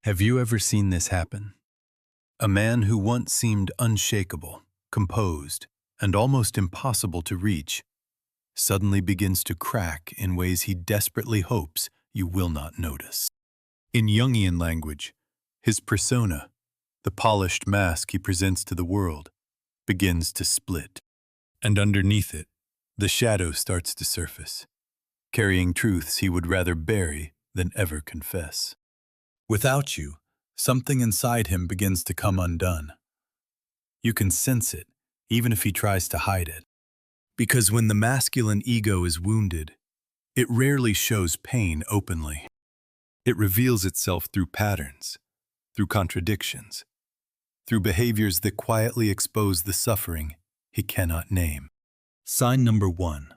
Have you ever seen this happen? A man who once seemed unshakable, composed, and almost impossible to reach, suddenly begins to crack in ways he desperately hopes you will not notice. In Jungian language, his persona, the polished mask he presents to the world, begins to split. And underneath it, the shadow starts to surface, carrying truths he would rather bury than ever confess. Without you, something inside him begins to come undone. You can sense it, even if he tries to hide it. Because when the masculine ego is wounded, it rarely shows pain openly. It reveals itself through patterns, through contradictions, through behaviors that quietly expose the suffering he cannot name. Sign number 1.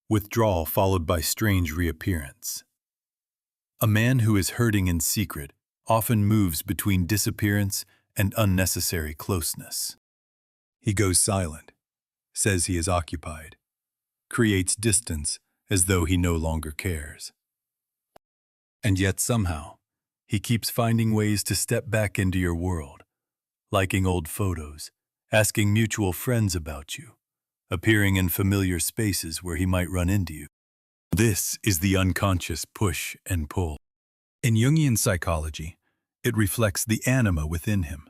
Withdrawal followed by strange reappearance. A man who is hurting in secret often moves between disappearance and unnecessary closeness. He goes silent, says he is occupied, creates distance as though he no longer cares. And yet somehow, he keeps finding ways to step back into your world, liking old photos, asking mutual friends about you, appearing in familiar spaces where he might run into you. This is the unconscious push and pull. In Jungian psychology, it reflects the anima within him,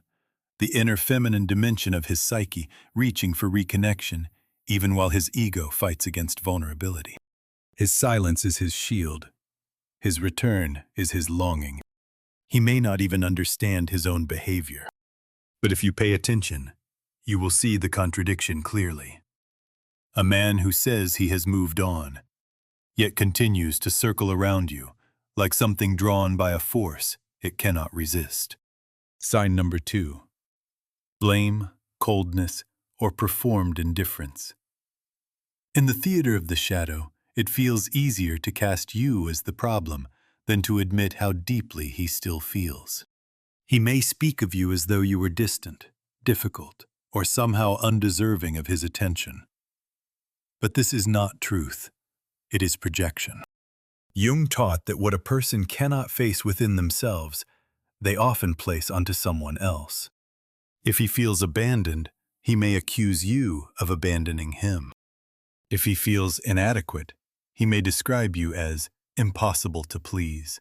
the inner feminine dimension of his psyche reaching for reconnection, even while his ego fights against vulnerability. His silence is his shield. His return is his longing. He may not even understand his own behavior. But if you pay attention, you will see the contradiction clearly. A man who says he has moved on, yet continues to circle around you, like something drawn by a force it cannot resist. Sign number 2. Blame, coldness, or performed indifference. In the theater of the shadow, it feels easier to cast you as the problem than to admit how deeply he still feels. He may speak of you as though you were distant, difficult, or somehow undeserving of his attention. But this is not truth. It is projection. Jung taught that what a person cannot face within themselves, they often place onto someone else. If he feels abandoned, he may accuse you of abandoning him. If he feels inadequate, he may describe you as impossible to please.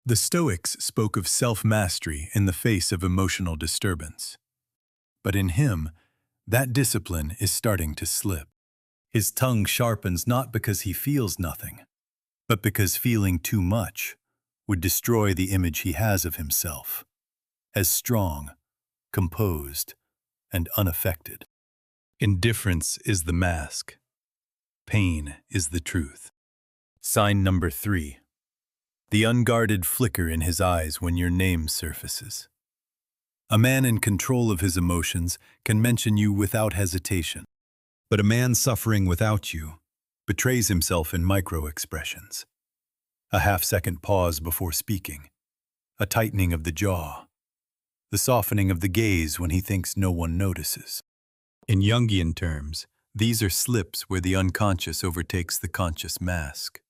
The Stoics spoke of self-mastery in the face of emotional disturbance. But in him, that discipline is starting to slip. His tongue sharpens not because he feels nothing, but because feeling too much would destroy the image he has of himself, as strong, composed, and unaffected. Indifference is the mask. Pain is the truth. Sign number 3. The unguarded flicker in his eyes when your name surfaces. A man in control of his emotions can mention you without hesitation. But a man suffering without you betrays himself in micro-expressions. A half-second pause before speaking, a tightening of the jaw, the softening of the gaze when he thinks no one notices. In Jungian terms, these are slips where the unconscious overtakes the conscious mask.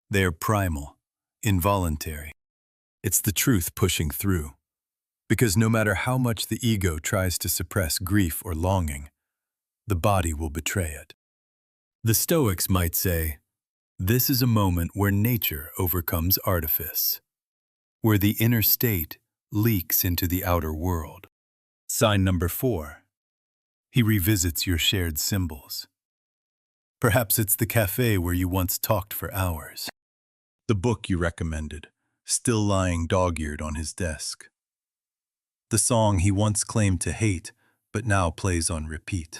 They are primal, involuntary. It's the truth pushing through. Because no matter how much the ego tries to suppress grief or longing, the body will betray it. The Stoics might say, this is a moment where nature overcomes artifice, where the inner state leaks into the outer world. Sign number 4. He revisits your shared symbols. Perhaps it's the cafe where you once talked for hours. The book you recommended, still lying dog-eared on his desk. The song he once claimed to hate, but now plays on repeat.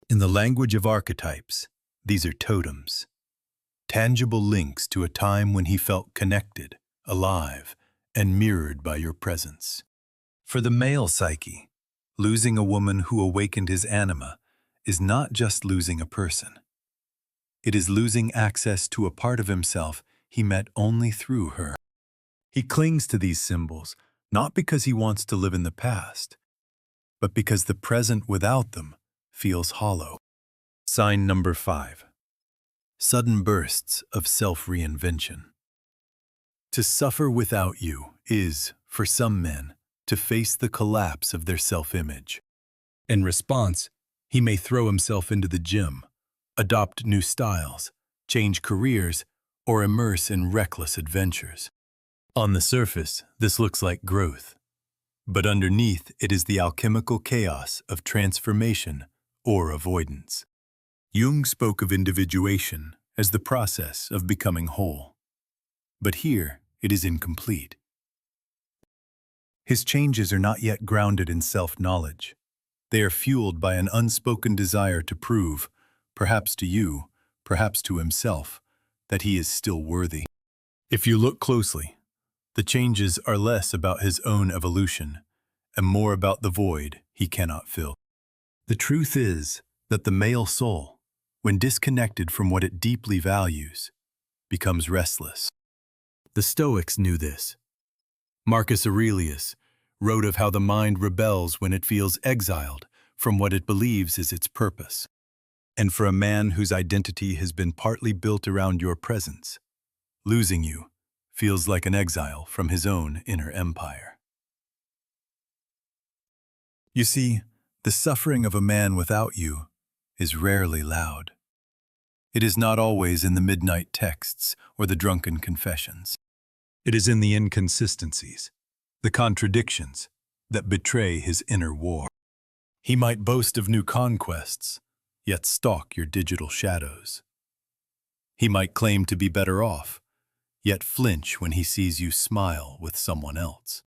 In the language of archetypes, these are totems, tangible links to a time when he felt connected, alive, and mirrored by your presence. For the male psyche, losing a woman who awakened his anima is not just losing a person. It is losing access to a part of himself he met only through her. He clings to these symbols not because he wants to live in the past, but because the present without them feels hollow. Sign number 5. Sudden bursts of self-reinvention. To suffer without you is, for some men, to face the collapse of their self-image. In response, he may throw himself into the gym, adopt new styles, change careers, or immerse in reckless adventures. On the surface, this looks like growth, but underneath it is the alchemical chaos of transformation or avoidance. Jung spoke of individuation as the process of becoming whole, but here it is incomplete. His changes are not yet grounded in self-knowledge. They are fueled by an unspoken desire to prove, perhaps to you, perhaps to himself, that he is still worthy. If you look closely, the changes are less about his own evolution and more about the void he cannot fill. The truth is that the male soul, when disconnected from what it deeply values, becomes restless. The Stoics knew this. Marcus Aurelius wrote of how the mind rebels when it feels exiled from what it believes is its purpose. And for a man whose identity has been partly built around your presence, losing you feels like an exile from his own inner empire. You see, the suffering of a man without you is rarely loud. It is not always in the midnight texts or the drunken confessions. It is in the inconsistencies, the contradictions that betray his inner war. He might boast of new conquests, yet stalk your digital shadows. He might claim to be better off, yet flinch when he sees you smile with someone else.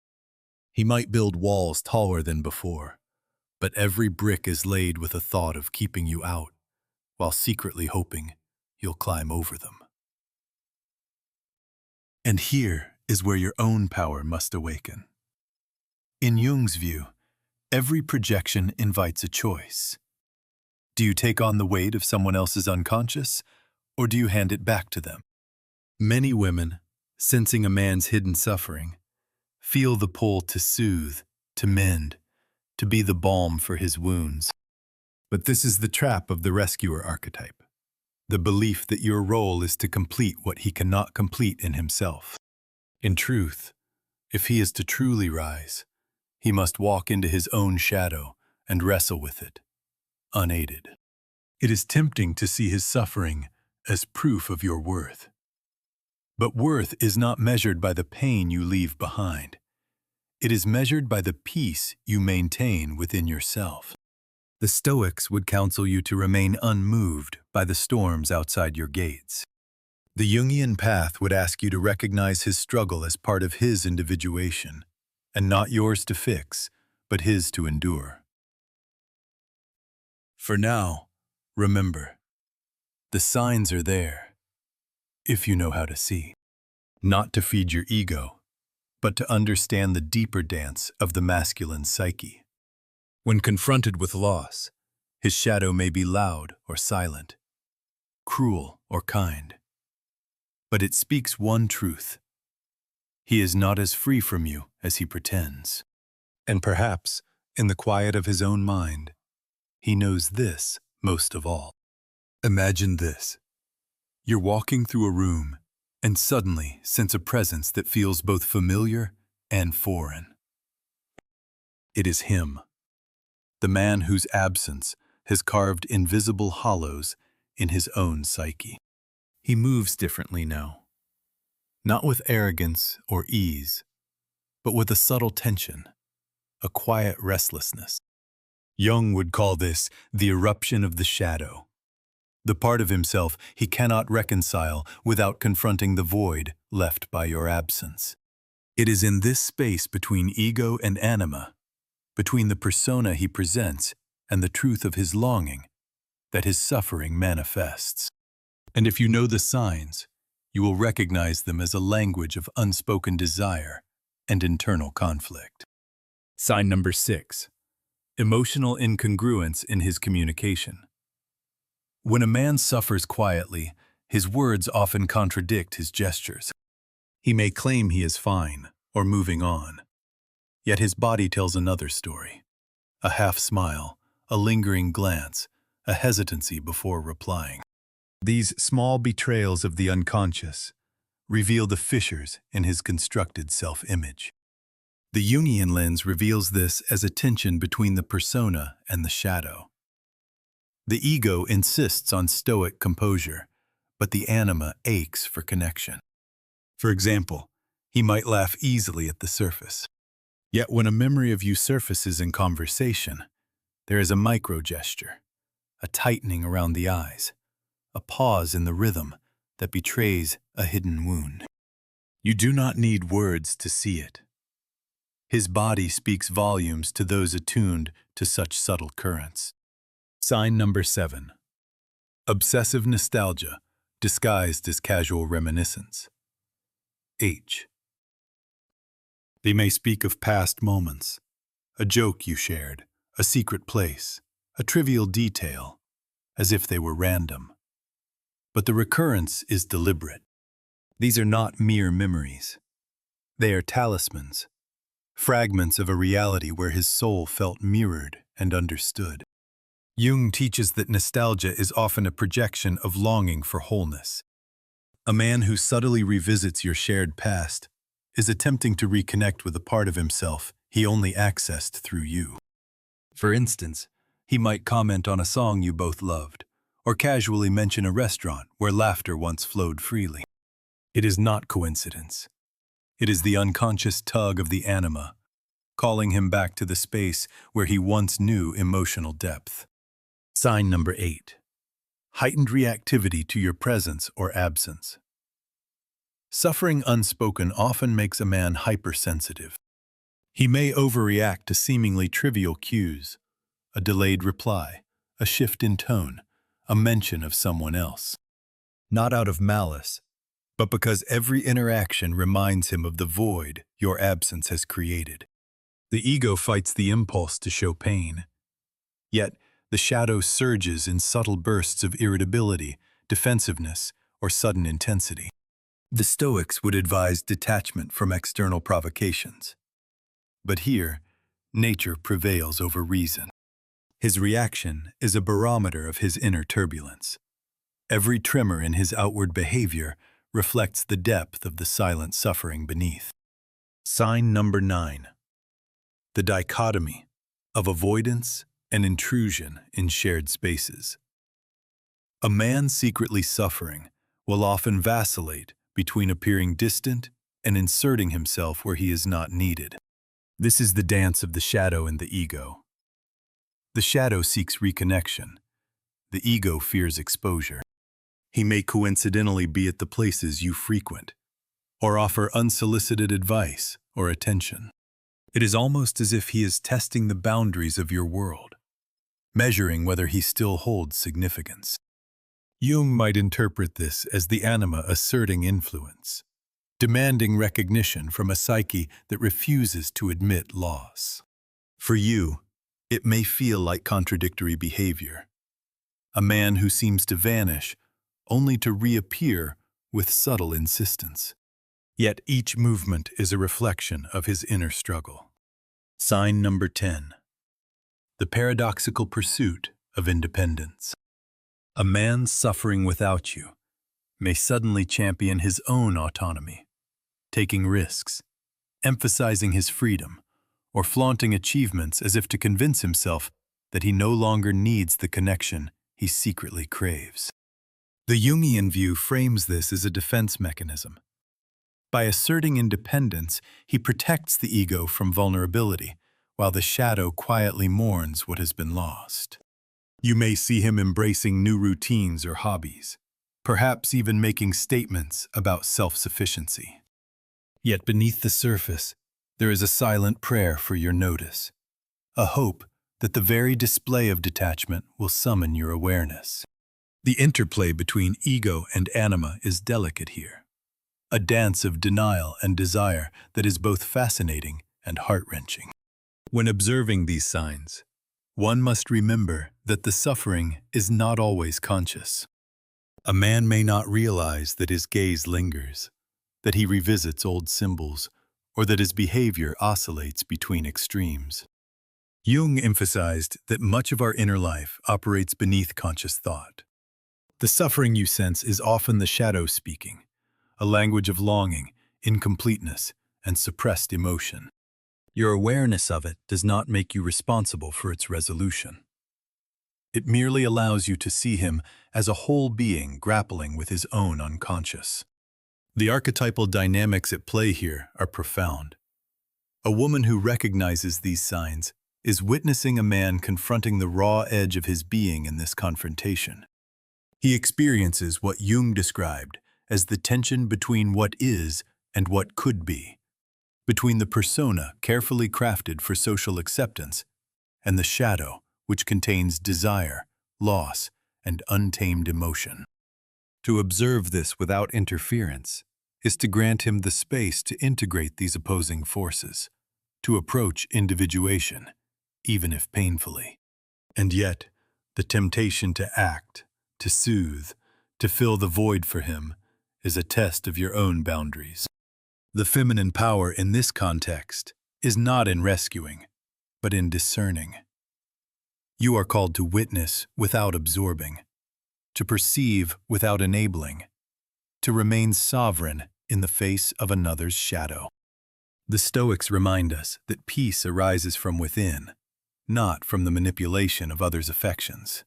He might build walls taller than before, but every brick is laid with a thought of keeping you out, while secretly hoping you'll climb over them. And here is where your own power must awaken. In Jung's view, every projection invites a choice. Do you take on the weight of someone else's unconscious, or do you hand it back to them? Many women, sensing a man's hidden suffering, feel the pull to soothe, to mend, to be the balm for his wounds. But this is the trap of the rescuer archetype, the belief that your role is to complete what he cannot complete in himself. In truth, if he is to truly rise, he must walk into his own shadow and wrestle with it, unaided. It is tempting to see his suffering as proof of your worth. But worth is not measured by the pain you leave behind. It is measured by the peace you maintain within yourself. The Stoics would counsel you to remain unmoved by the storms outside your gates. The Jungian path would ask you to recognize his struggle as part of his individuation, and not yours to fix, but his to endure. For now, remember, the signs are there, if you know how to see. Not to feed your ego, but to understand the deeper dance of the masculine psyche. When confronted with loss, his shadow may be loud or silent, cruel or kind. But it speaks one truth. He is not as free from you as he pretends. And perhaps, in the quiet of his own mind, he knows this most of all. Imagine this. You're walking through a room and suddenly sense a presence that feels both familiar and foreign. It is him, the man whose absence has carved invisible hollows in his own psyche. He moves differently now, not with arrogance or ease, but with a subtle tension, a quiet restlessness. Jung would call this the eruption of the shadow, the part of himself he cannot reconcile without confronting the void left by your absence. It is in this space between ego and anima, between the persona he presents and the truth of his longing, that his suffering manifests. And if you know the signs, you will recognize them as a language of unspoken desire and internal conflict. Sign number 6. Emotional incongruence in his communication. When a man suffers quietly, his words often contradict his gestures. He may claim he is fine or moving on, yet his body tells another story. A half smile, a lingering glance, a hesitancy before replying. These small betrayals of the unconscious, reveal the fissures in his constructed self-image. The Jungian lens reveals this as a tension between the persona and the shadow. The ego insists on stoic composure, but the anima aches for connection. For example, he might laugh easily at the surface. Yet when a memory of you surfaces in conversation, there is a micro-gesture, a tightening around the eyes, a pause in the rhythm that betrays a hidden wound. You do not need words to see it. His body speaks volumes to those attuned to such subtle currents. Sign number 7. Obsessive nostalgia, disguised as casual reminiscence. H. They may speak of past moments, a joke you shared, a secret place, a trivial detail, as if they were random. But the recurrence is deliberate. These are not mere memories. They are talismans, fragments of a reality where his soul felt mirrored and understood. Jung teaches that nostalgia is often a projection of longing for wholeness. A man who subtly revisits your shared past is attempting to reconnect with a part of himself he only accessed through you. For instance, he might comment on a song you both loved, or casually mention a restaurant where laughter once flowed freely. It is not coincidence. It is the unconscious tug of the anima, calling him back to the space where he once knew emotional depth. Sign number 8. Heightened reactivity to your presence or absence. Suffering unspoken often makes a man hypersensitive. He may overreact to seemingly trivial cues, a delayed reply, a shift in tone, a mention of someone else. Not out of malice, but because every interaction reminds him of the void your absence has created. The ego fights the impulse to show pain. Yet, the shadow surges in subtle bursts of irritability, defensiveness, or sudden intensity. The Stoics would advise detachment from external provocations. But here, nature prevails over reason. His reaction is a barometer of his inner turbulence. Every tremor in his outward behavior reflects the depth of the silent suffering beneath. Sign number 9. The dichotomy of avoidance and intrusion in shared spaces. A man secretly suffering will often vacillate between appearing distant and inserting himself where he is not needed. This is the dance of the shadow and the ego. The shadow seeks reconnection. The ego fears exposure. He may coincidentally be at the places you frequent, or offer unsolicited advice or attention. It is almost as if he is testing the boundaries of your world, measuring whether he still holds significance. Jung might interpret this as the anima asserting influence, demanding recognition from a psyche that refuses to admit loss. For you, it may feel like contradictory behavior. A man who seems to vanish, only to reappear with subtle insistence. Yet each movement is a reflection of his inner struggle. Sign number 10. The paradoxical pursuit of independence. A man suffering without you may suddenly champion his own autonomy, taking risks, emphasizing his freedom, or flaunting achievements as if to convince himself that he no longer needs the connection he secretly craves. The Jungian view frames this as a defense mechanism. By asserting independence, he protects the ego from vulnerability, while the shadow quietly mourns what has been lost. You may see him embracing new routines or hobbies, perhaps even making statements about self-sufficiency. Yet beneath the surface, there is a silent prayer for your notice, a hope that the very display of detachment will summon your awareness. The interplay between ego and anima is delicate here, a dance of denial and desire that is both fascinating and heart-wrenching. When observing these signs, one must remember that the suffering is not always conscious. A man may not realize that his gaze lingers, that he revisits old symbols, or that his behavior oscillates between extremes. Jung emphasized that much of our inner life operates beneath conscious thought. The suffering you sense is often the shadow speaking, a language of longing, incompleteness, and suppressed emotion. Your awareness of it does not make you responsible for its resolution. It merely allows you to see him as a whole being grappling with his own unconscious. The archetypal dynamics at play here are profound. A woman who recognizes these signs is witnessing a man confronting the raw edge of his being in this confrontation. He experiences what Jung described as the tension between what is and what could be, between the persona carefully crafted for social acceptance and the shadow which contains desire, loss, and untamed emotion. To observe this without interference is to grant him the space to integrate these opposing forces, to approach individuation, even if painfully. And yet, the temptation to act, to soothe, to fill the void for him is a test of your own boundaries. The feminine power in this context is not in rescuing, but in discerning. You are called to witness without absorbing, to perceive without enabling, to remain sovereign in the face of another's shadow. The Stoics remind us that peace arises from within, not from the manipulation of others' affections.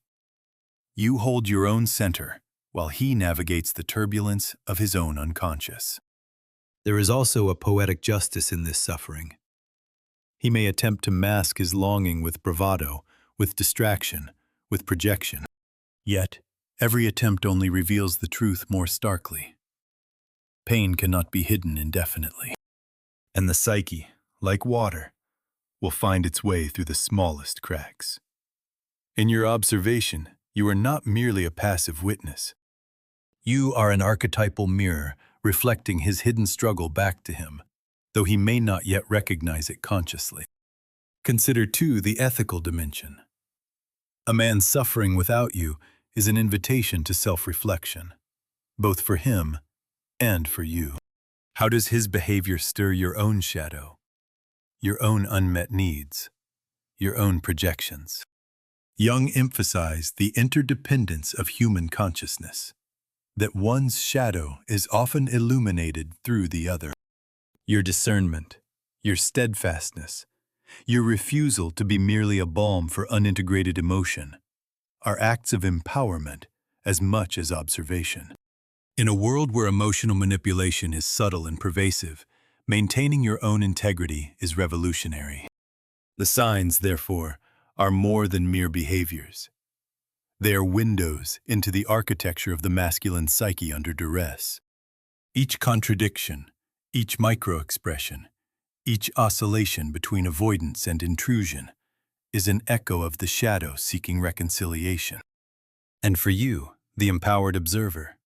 You hold your own center while he navigates the turbulence of his own unconscious. There is also a poetic justice in this suffering. He may attempt to mask his longing with bravado, with distraction, with projection. Yet, every attempt only reveals the truth more starkly. Pain cannot be hidden indefinitely. And the psyche, like water, will find its way through the smallest cracks. In your observation, you are not merely a passive witness. You are an archetypal mirror reflecting his hidden struggle back to him, though he may not yet recognize it consciously. Consider, too, the ethical dimension. A man suffering without you is an invitation to self-reflection, both for him and for you. How does his behavior stir your own shadow, your own unmet needs, your own projections? Jung emphasized the interdependence of human consciousness, that one's shadow is often illuminated through the other. Your discernment, your steadfastness, your refusal to be merely a balm for unintegrated emotion are acts of empowerment as much as observation. In a world where emotional manipulation is subtle and pervasive, maintaining your own integrity is revolutionary. The signs, therefore, are more than mere behaviors. They are windows into the architecture of the masculine psyche under duress. Each contradiction, each micro-expression, each oscillation between avoidance and intrusion is an echo of the shadow seeking reconciliation. And for you, the empowered observer,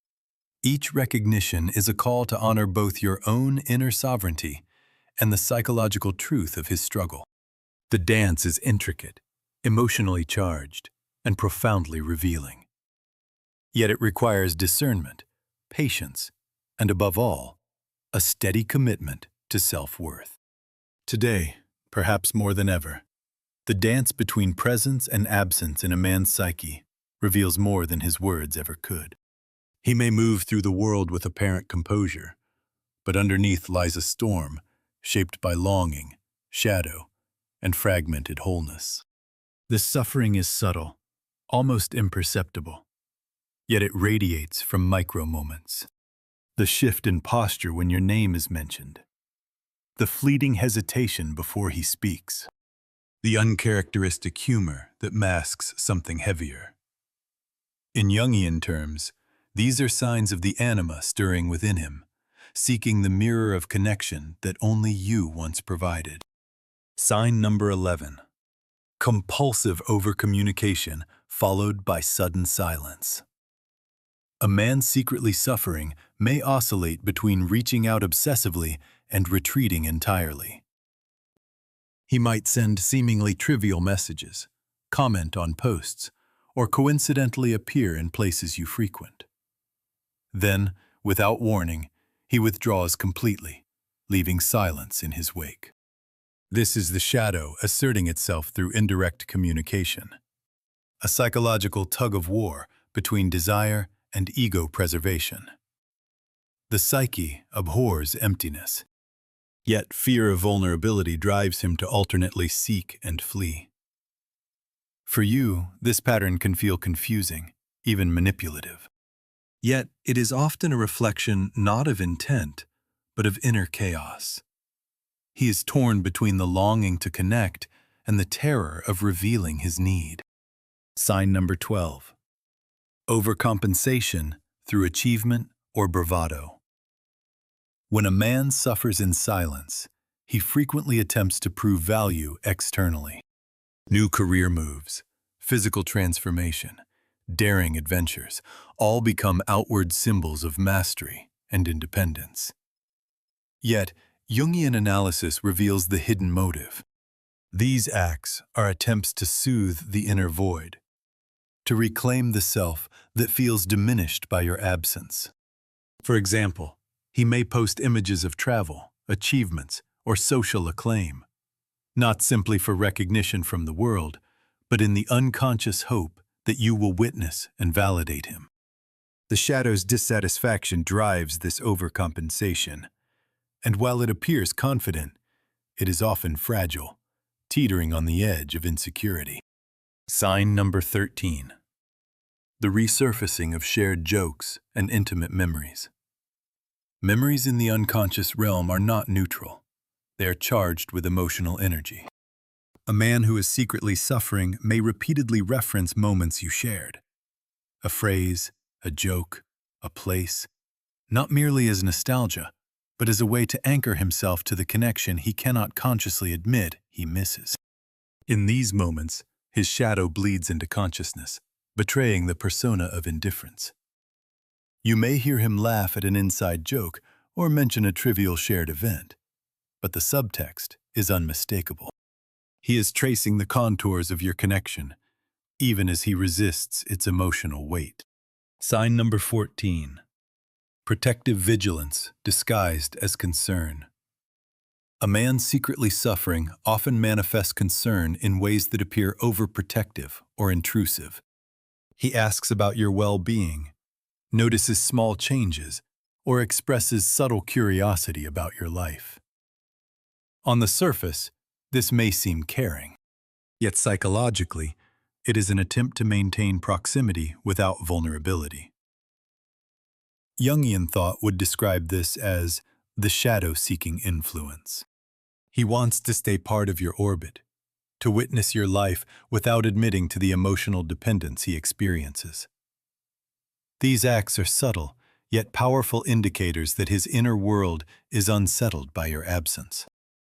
each recognition is a call to honor both your own inner sovereignty and the psychological truth of his struggle. The dance is intricate, emotionally charged, and profoundly revealing. Yet it requires discernment, patience, and above all, a steady commitment to self-worth. Today, perhaps more than ever, the dance between presence and absence in a man's psyche reveals more than his words ever could. He may move through the world with apparent composure, but underneath lies a storm shaped by longing, shadow, and fragmented wholeness. This suffering is subtle, almost imperceptible, yet it radiates from micro-moments. The shift in posture when your name is mentioned, the fleeting hesitation before he speaks, the uncharacteristic humor that masks something heavier. In Jungian terms, these are signs of the anima stirring within him, seeking the mirror of connection that only you once provided. Sign number 11. Compulsive overcommunication followed by sudden silence. A man secretly suffering may oscillate between reaching out obsessively and retreating entirely. He might send seemingly trivial messages, comment on posts, or coincidentally appear in places you frequent. Then, without warning, he withdraws completely, leaving silence in his wake. This is the shadow asserting itself through indirect communication, a psychological tug-of-war between desire and ego preservation. The psyche abhors emptiness. Yet fear of vulnerability drives him to alternately seek and flee. For you, this pattern can feel confusing, even manipulative. Yet it is often a reflection not of intent, but of inner chaos. He is torn between the longing to connect and the terror of revealing his need. Sign number 12. Overcompensation through achievement or bravado. When a man suffers in silence, he frequently attempts to prove value externally. New career moves, physical transformation, daring adventures, all become outward symbols of mastery and independence. Yet, Jungian analysis reveals the hidden motive. These acts are attempts to soothe the inner void, to reclaim the self that feels diminished by your absence. For example, he may post images of travel, achievements, or social acclaim, not simply for recognition from the world, but in the unconscious hope that you will witness and validate him. The shadow's dissatisfaction drives this overcompensation, and while it appears confident, it is often fragile, teetering on the edge of insecurity. Sign number 13. The resurfacing of shared jokes and intimate memories. Memories in the unconscious realm are not neutral. They are charged with emotional energy. A man who is secretly suffering may repeatedly reference moments you shared. A phrase, a joke, a place, not merely as nostalgia, but as a way to anchor himself to the connection he cannot consciously admit he misses. In these moments, his shadow bleeds into consciousness, betraying the persona of indifference. You may hear him laugh at an inside joke or mention a trivial shared event, but the subtext is unmistakable. He is tracing the contours of your connection, even as he resists its emotional weight. Sign number 14. Protective vigilance disguised as concern. A man secretly suffering often manifests concern in ways that appear overprotective or intrusive. He asks about your well-being, notices small changes, or expresses subtle curiosity about your life. On the surface, this may seem caring, yet psychologically, it is an attempt to maintain proximity without vulnerability. Jungian thought would describe this as the shadow-seeking influence. He wants to stay part of your orbit, to witness your life without admitting to the emotional dependence he experiences. These acts are subtle, yet powerful indicators that his inner world is unsettled by your absence.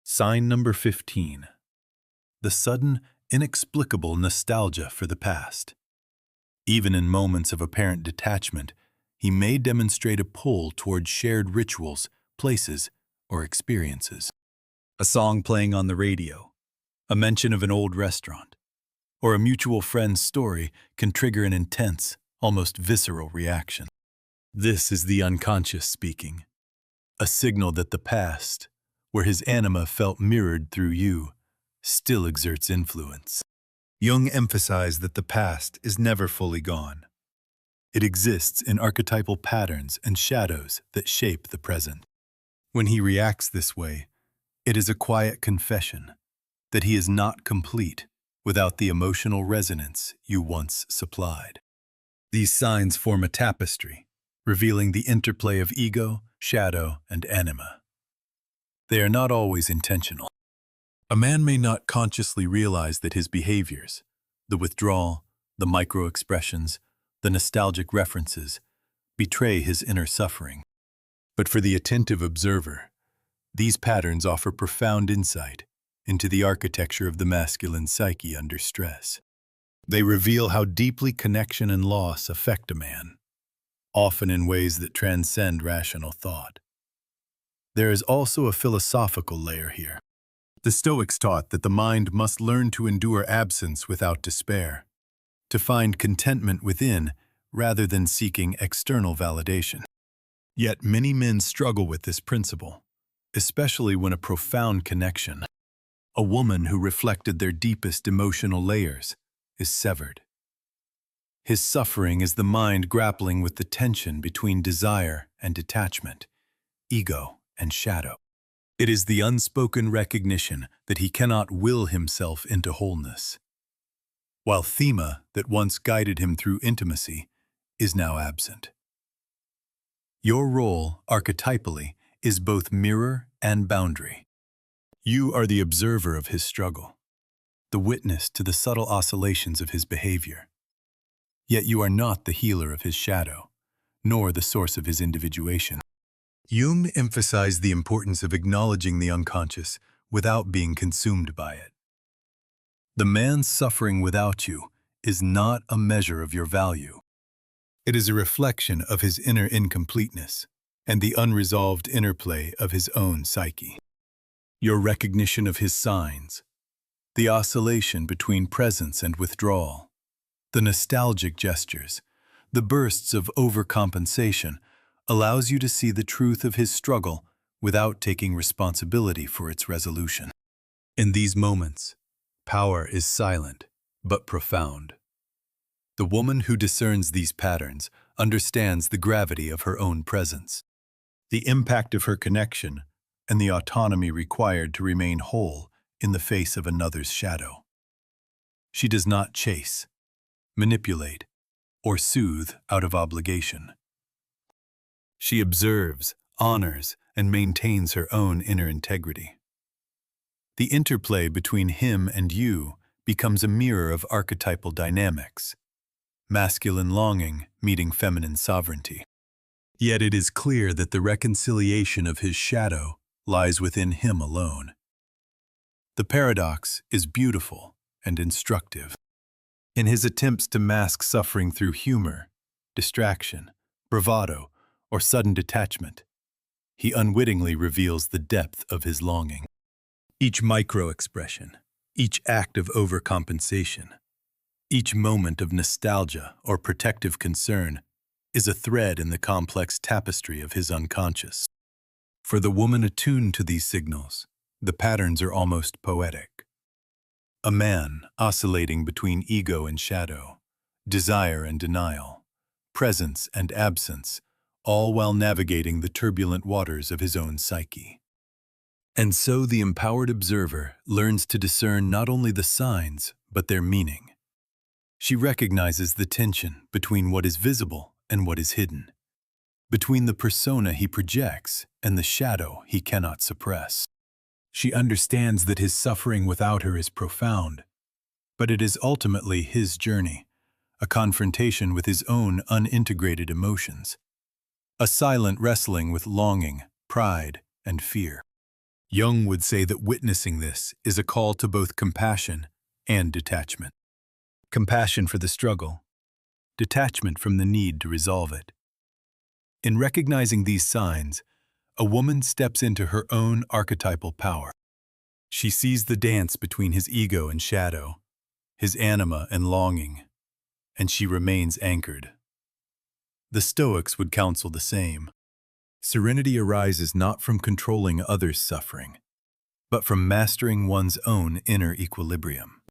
Sign number 15. The sudden, inexplicable nostalgia for the past. Even in moments of apparent detachment, he may demonstrate a pull toward shared rituals, places, or experiences. A song playing on the radio, a mention of an old restaurant, or a mutual friend's story can trigger an intense, almost visceral reaction. This is the unconscious speaking, a signal that the past, where his anima felt mirrored through you, still exerts influence. Jung emphasized that the past is never fully gone. It exists in archetypal patterns and shadows that shape the present. When he reacts this way, it is a quiet confession that he is not complete without the emotional resonance you once supplied. These signs form a tapestry, revealing the interplay of ego, shadow, and anima. They are not always intentional. A man may not consciously realize that his behaviors, the withdrawal, the micro-expressions, the nostalgic references, betray his inner suffering. But for the attentive observer, these patterns offer profound insight into the architecture of the masculine psyche under stress. They reveal how deeply connection and loss affect a man, often in ways that transcend rational thought. There is also a philosophical layer here. The Stoics taught that the mind must learn to endure absence without despair, to find contentment within rather than seeking external validation. Yet many men struggle with this principle, especially when a profound connection, a woman who reflected their deepest emotional layers, is severed. His suffering is the mind grappling with the tension between desire and detachment, ego and shadow. It is the unspoken recognition that he cannot will himself into wholeness, while thema that once guided him through intimacy is now absent. Your role, archetypally, is both mirror and boundary. You are the observer of his struggle, the witness to the subtle oscillations of his behavior. Yet you are not the healer of his shadow, nor the source of his individuation. Jung emphasized the importance of acknowledging the unconscious without being consumed by it. The man suffering without you is not a measure of your value. It is a reflection of his inner incompleteness and the unresolved interplay of his own psyche. Your recognition of his signs, the oscillation between presence and withdrawal, the nostalgic gestures, the bursts of overcompensation, allows you to see the truth of his struggle without taking responsibility for its resolution. In these moments, power is silent but profound. The woman who discerns these patterns understands the gravity of her own presence, the impact of her connection, and the autonomy required to remain whole in the face of another's shadow. She does not chase, manipulate, or soothe out of obligation. She observes, honors, and maintains her own inner integrity. The interplay between him and you becomes a mirror of archetypal dynamics, masculine longing meeting feminine sovereignty. Yet it is clear that the reconciliation of his shadow lies within him alone. The paradox is beautiful and instructive. In his attempts to mask suffering through humor, distraction, bravado, or sudden detachment, he unwittingly reveals the depth of his longing. Each micro-expression, each act of overcompensation, each moment of nostalgia or protective concern is a thread in the complex tapestry of his unconscious. For the woman attuned to these signals, the patterns are almost poetic. A man oscillating between ego and shadow, desire and denial, presence and absence, all while navigating the turbulent waters of his own psyche. And so the empowered observer learns to discern not only the signs, but their meaning. She recognizes the tension between what is visible and what is hidden, between the persona he projects and the shadow he cannot suppress. She understands that his suffering without her is profound, but it is ultimately his journey, a confrontation with his own unintegrated emotions, a silent wrestling with longing, pride, and fear. Jung would say that witnessing this is a call to both compassion and detachment. Compassion for the struggle, detachment from the need to resolve it. In recognizing these signs, a woman steps into her own archetypal power. She sees the dance between his ego and shadow, his anima and longing, and she remains anchored. The Stoics would counsel the same. Serenity arises not from controlling others' suffering, but from mastering one's own inner equilibrium.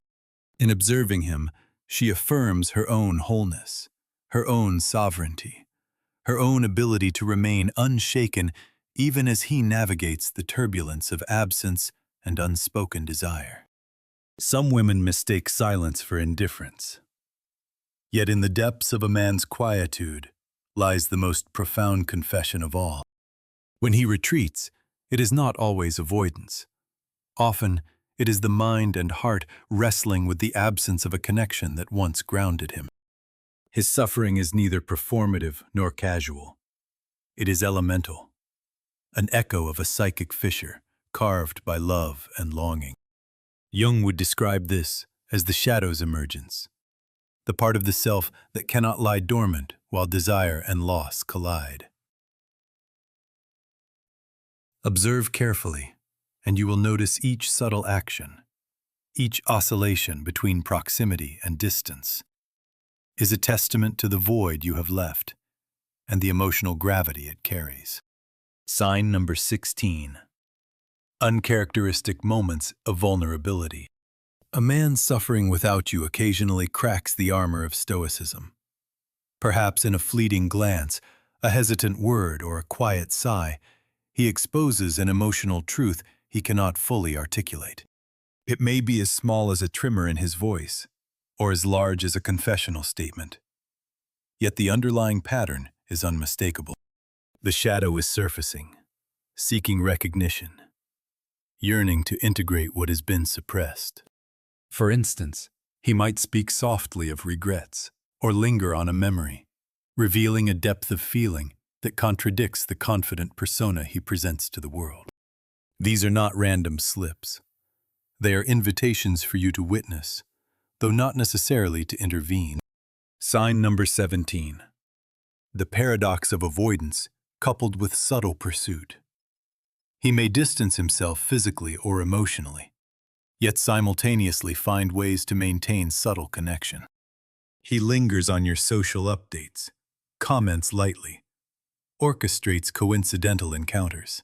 In observing him, she affirms her own wholeness, her own sovereignty, her own ability to remain unshaken even as he navigates the turbulence of absence and unspoken desire. Some women mistake silence for indifference. Yet in the depths of a man's quietude lies the most profound confession of all. When he retreats, it is not always avoidance. Often, it is the mind and heart wrestling with the absence of a connection that once grounded him. His suffering is neither performative nor casual. It is elemental, an echo of a psychic fissure carved by love and longing. Jung would describe this as the shadow's emergence, the part of the self that cannot lie dormant while desire and loss collide. Observe carefully, and you will notice each subtle action, each oscillation between proximity and distance, is a testament to the void you have left and the emotional gravity it carries. Sign number 16. Uncharacteristic moments of vulnerability. A man suffering without you occasionally cracks the armor of stoicism. Perhaps in a fleeting glance, A hesitant word or a quiet sigh, he exposes an emotional truth he cannot fully articulate. It may be as small as a tremor in his voice, or as large as a confessional statement. Yet the underlying pattern is unmistakable. The shadow is surfacing, seeking recognition, yearning to integrate what has been suppressed. For instance, he might speak softly of regrets, or linger on a memory, revealing a depth of feeling that contradicts the confident persona he presents to the world. These are not random slips. They are invitations for you to witness, though not necessarily to intervene. Sign number 17. The paradox of avoidance coupled with subtle pursuit. He may distance himself physically or emotionally, yet simultaneously find ways to maintain subtle connection. He lingers on your social updates, comments lightly, orchestrates coincidental encounters.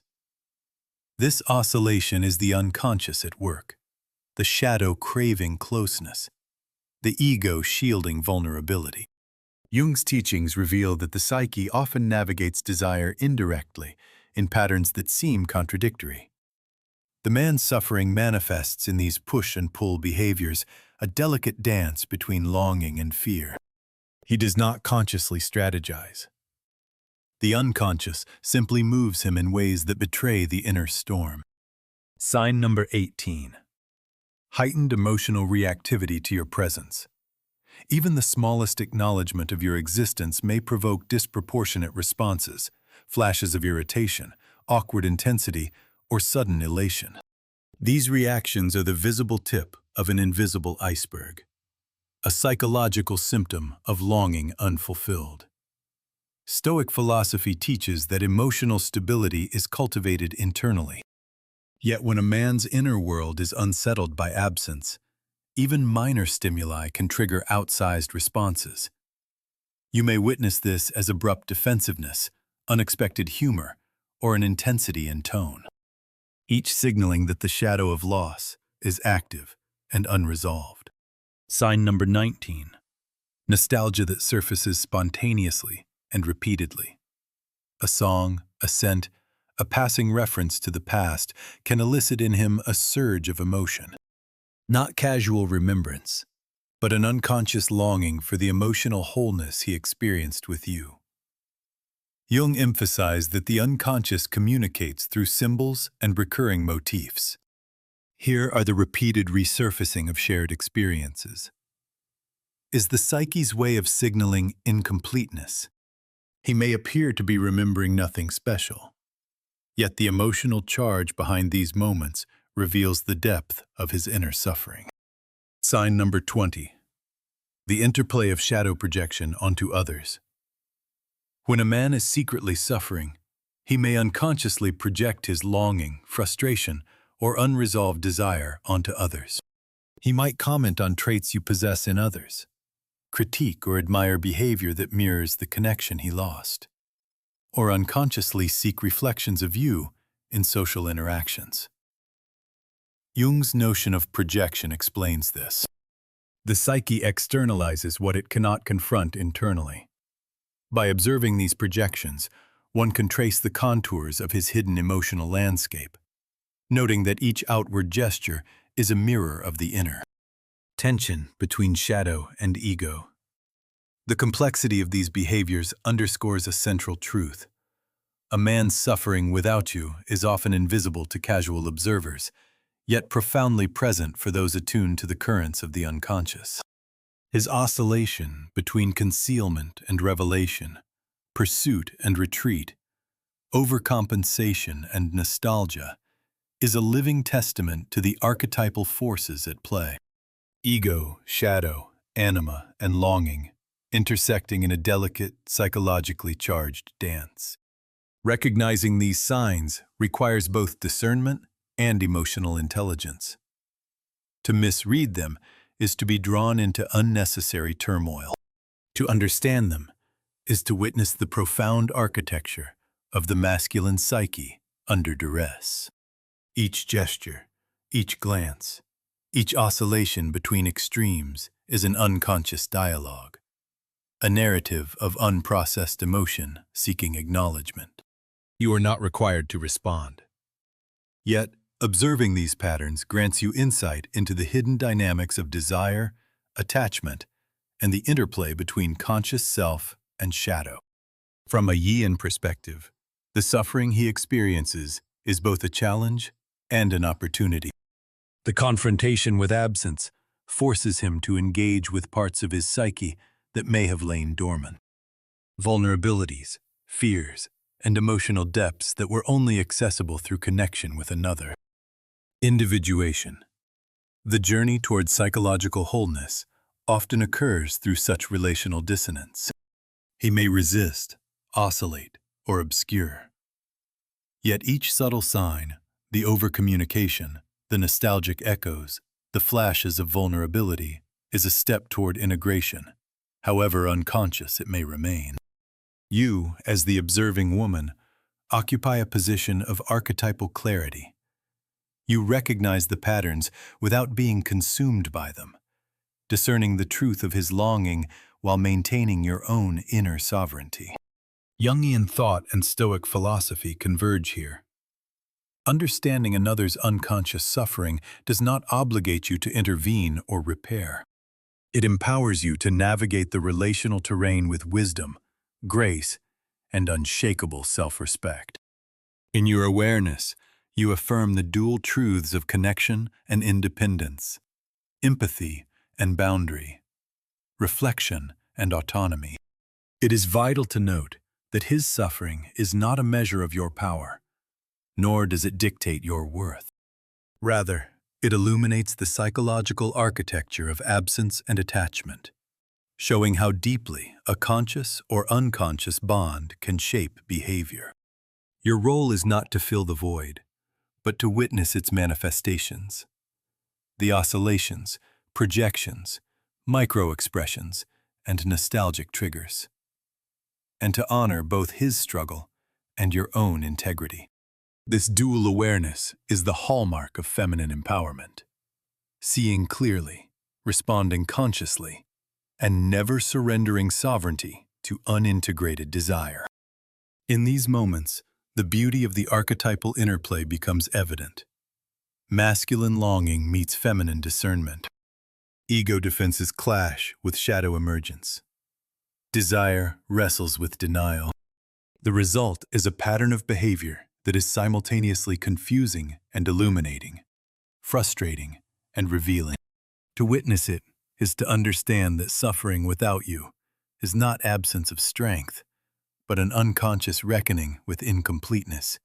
This oscillation is the unconscious at work, the shadow craving closeness, the ego shielding vulnerability. Jung's teachings reveal that the psyche often navigates desire indirectly in patterns that seem contradictory. The man's suffering manifests in these push and pull behaviors, a delicate dance between longing and fear. He does not consciously strategize. The unconscious simply moves him in ways that betray the inner storm. Sign number 18. Heightened emotional reactivity to your presence. Even the smallest acknowledgement of your existence may provoke disproportionate responses, flashes of irritation, awkward intensity, or sudden elation. These reactions are the visible tip of an invisible iceberg, a psychological symptom of longing unfulfilled. Stoic philosophy teaches that emotional stability is cultivated internally. Yet when a man's inner world is unsettled by absence, even minor stimuli can trigger outsized responses. You may witness this as abrupt defensiveness, unexpected humor, or an intensity in tone, each signaling that the shadow of loss is active and unresolved. Sign number 19. Nostalgia that surfaces spontaneously and repeatedly. A song, a scent, a passing reference to the past can elicit in him a surge of emotion. Not casual remembrance, but an unconscious longing for the emotional wholeness he experienced with you. Jung emphasized that the unconscious communicates through symbols and recurring motifs. Here are the repeated resurfacing of shared experiences. Is the psyche's way of signaling incompleteness. He may appear to be remembering nothing special, yet the emotional charge behind these moments reveals the depth of his inner suffering. Sign number 20. The interplay of shadow projection onto others. When a man is secretly suffering, he may unconsciously project his longing, frustration, or unresolved desire onto others. He might comment on traits you possess in others, critique or admire behavior that mirrors the connection he lost, or unconsciously seek reflections of you in social interactions. Jung's notion of projection explains this. The psyche externalizes what it cannot confront internally. By observing these projections, one can trace the contours of his hidden emotional landscape, noting that each outward gesture is a mirror of the inner. Tension between shadow and ego. The complexity of these behaviors underscores a central truth. A man's suffering without you is often invisible to casual observers, yet profoundly present for those attuned to the currents of the unconscious. His oscillation between concealment and revelation, pursuit and retreat, overcompensation and nostalgia, is a living testament to the archetypal forces at play. Ego, shadow, anima, and longing, intersecting in a delicate, psychologically charged dance. Recognizing these signs requires both discernment and emotional intelligence. To misread them is to be drawn into unnecessary turmoil. To understand them is to witness the profound architecture of the masculine psyche under duress. Each gesture, each glance, each oscillation between extremes is an unconscious dialogue, a narrative of unprocessed emotion seeking acknowledgement. You are not required to respond. Yet, observing these patterns grants you insight into the hidden dynamics of desire, attachment, and the interplay between conscious self and shadow. From a Jungian perspective, the suffering he experiences is both a challenge and an opportunity. The confrontation with absence forces him to engage with parts of his psyche that may have lain dormant. Vulnerabilities, fears, and emotional depths that were only accessible through connection with another. Individuation. The journey towards psychological wholeness often occurs through such relational dissonance. He may resist, oscillate, or obscure. Yet each subtle sign, the overcommunication, the nostalgic echoes, the flashes of vulnerability, is a step toward integration, however unconscious it may remain. You, as the observing woman, occupy a position of archetypal clarity. You recognize the patterns without being consumed by them, discerning the truth of his longing while maintaining your own inner sovereignty. Jungian thought and Stoic philosophy converge here. Understanding another's unconscious suffering does not obligate you to intervene or repair. It empowers you to navigate the relational terrain with wisdom, grace, and unshakable self-respect. In your awareness, you affirm the dual truths of connection and independence, empathy and boundary, reflection and autonomy. It is vital to note that his suffering is not a measure of your power, nor does it dictate your worth. Rather, it illuminates the psychological architecture of absence and attachment, showing how deeply a conscious or unconscious bond can shape behavior. Your role is not to fill the void, but to witness its manifestations. The oscillations, projections, micro-expressions, and nostalgic triggers. And to honor both his struggle and your own integrity. This dual awareness is the hallmark of feminine empowerment. Seeing clearly, responding consciously, and never surrendering sovereignty to unintegrated desire. In these moments, the beauty of the archetypal interplay becomes evident. Masculine longing meets feminine discernment. Ego defenses clash with shadow emergence. Desire wrestles with denial. The result is a pattern of behavior that is simultaneously confusing and illuminating, frustrating and revealing. To witness it is to understand that suffering without you is not absence of strength, but an unconscious reckoning with incompleteness,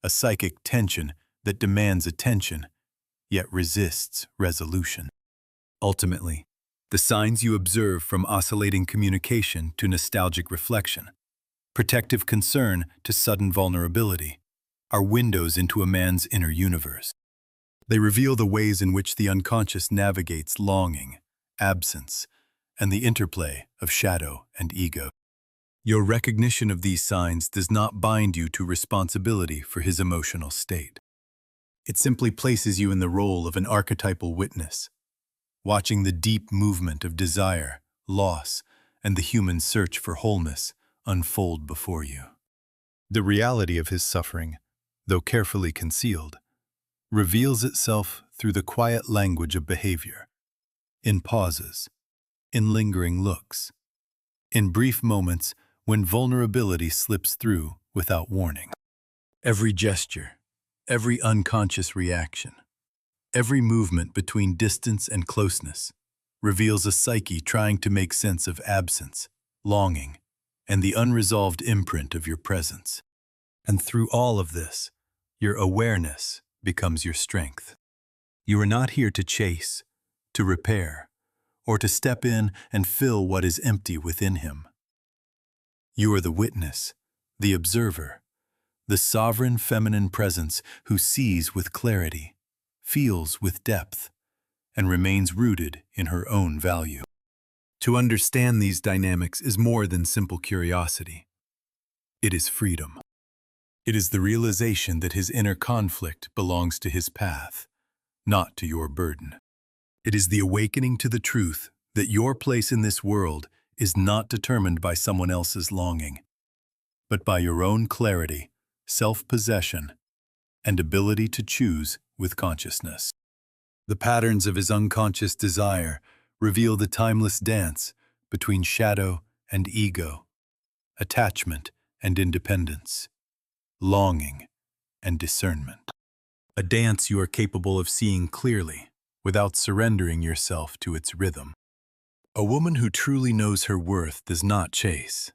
a psychic tension that demands attention, yet resists resolution. Ultimately, the signs you observe from oscillating communication to nostalgic reflection, protective concern to sudden vulnerability, are windows into a man's inner universe. They reveal the ways in which the unconscious navigates longing, absence, and the interplay of shadow and ego. Your recognition of these signs does not bind you to responsibility for his emotional state. It simply places you in the role of an archetypal witness, watching the deep movement of desire, loss, and the human search for wholeness unfold before you. The reality of his suffering, though carefully concealed, reveals itself through the quiet language of behavior, in pauses, in lingering looks, in brief moments when vulnerability slips through without warning. Every gesture, every unconscious reaction, every movement between distance and closeness reveals a psyche trying to make sense of absence, longing, and the unresolved imprint of your presence. And through all of this, your awareness becomes your strength. You are not here to chase, to repair, or to step in and fill what is empty within him. You are the witness, the observer, the sovereign feminine presence who sees with clarity, feels with depth, and remains rooted in her own value. To understand these dynamics is more than simple curiosity. It is freedom. It is the realization that his inner conflict belongs to his path, not to your burden. It is the awakening to the truth that your place in this world is not determined by someone else's longing, but by your own clarity, self-possession, and ability to choose with consciousness. The patterns of his unconscious desire reveal the timeless dance between shadow and ego, attachment and independence, longing and discernment. A dance you are capable of seeing clearly without surrendering yourself to its rhythm. A woman who truly knows her worth does not chase.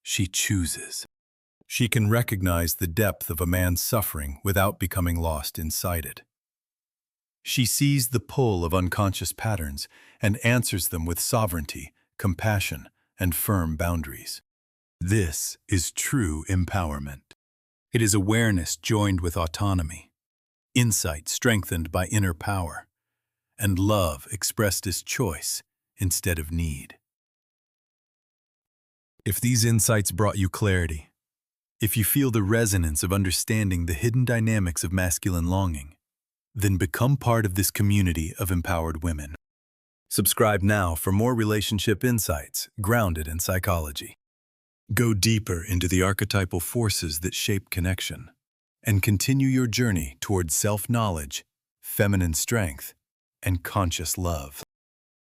She chooses. She can recognize the depth of a man's suffering without becoming lost inside it. She sees the pull of unconscious patterns and answers them with sovereignty, compassion, and firm boundaries. This is true empowerment. It is awareness joined with autonomy, insight strengthened by inner power, and love expressed as choice instead of need. If these insights brought you clarity, if you feel the resonance of understanding the hidden dynamics of masculine longing, then become part of this community of empowered women. Subscribe now for more relationship insights grounded in psychology. Go deeper into the archetypal forces that shape connection, and continue your journey towards self-knowledge, feminine strength, and conscious love.